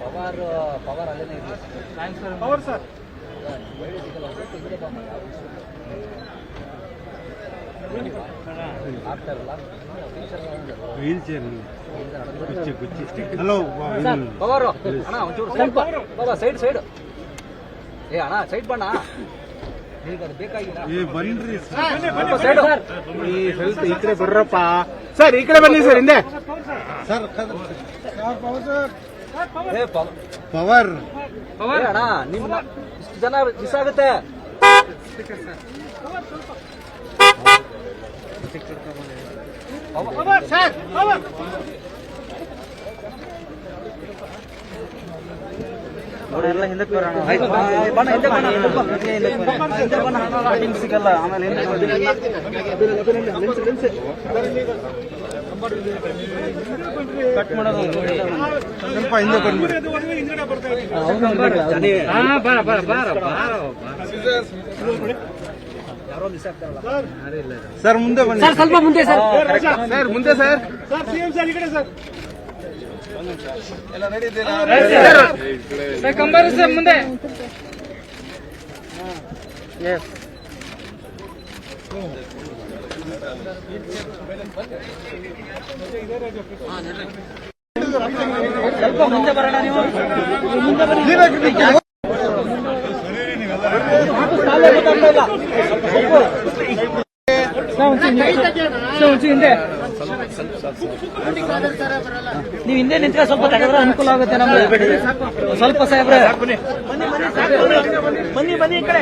Power ಅಲ್ಲೇನೇ ಇದೆ. Power sir wheel chair hello power ಅಣ್ಣ ಒಂಚೂರು ಸ್ವಲ್ಪ ಬಾಬಾ ಸೈಡ್ ಏ ಅಣ್ಣ ಸೈಡ್ ಬಣ್ಣ ಈಗ ಅದು ಬೇಕಾಗಿಲ್ಲ. ಬನ್ರಿ ಸೈಡ್ ಈ ಸ್ವಲ್ಪ ಈ ಕಡೆ ಬರ್ರಪ್ಪ ಸರ್, ಈ ಕಡೆ ಬನ್ನಿ ಸರ್, ಹಿಂದೆ ಸರ್ ಏ ಪವರ್ ಏ ಅಣ್ಣ ನಿಮ್ಮ ಇಷ್ಟು ಜನ ಮಿಸ್ ಆಗುತ್ತೆ. ನೋಡಿ ಎಲ್ಲ ಹಿಂದಕ್ಕೆ ಬರೋಣ. ಸಿಗಲ್ಲ ಆಮೇಲೆ ಕಟ್ ಮಾಡೋದು ಸ್ವಲ್ಪ ಹಿಂದೆ ಬಂದ್ಬಿಡಿ. ಸರ್ ಮುಂದೆ ಬನ್ನಿ. ಸ್ವಲ್ಪ ಮುಂದೆ ಸರ್. ಸರ್ ಮುಂದೆ ಸರ್. ಎಲ್ಲ ರೆಡಿ ಇದೆಯಲ್ಲ? ಕಂಬಾರ ಸರ್ ಮುಂದೆ. ಸ್ವಲ್ಪ ಮುಂದೆ ಬರೋಣ ನೀವು. ಹಿಂದೆ ನೀವು ಹಿಂದೆ ನಿಂತ್ರೆ ಸ್ವಲ್ಪ ತಡೆದ್ರೆ ಅನುಕೂಲ ಆಗುತ್ತೆ ನಮ್ಗೆ. ಸ್ವಲ್ಪ ಸಾಹೇಬ್ರೆ ಬನ್ನಿ ಈ ಕಡೆ.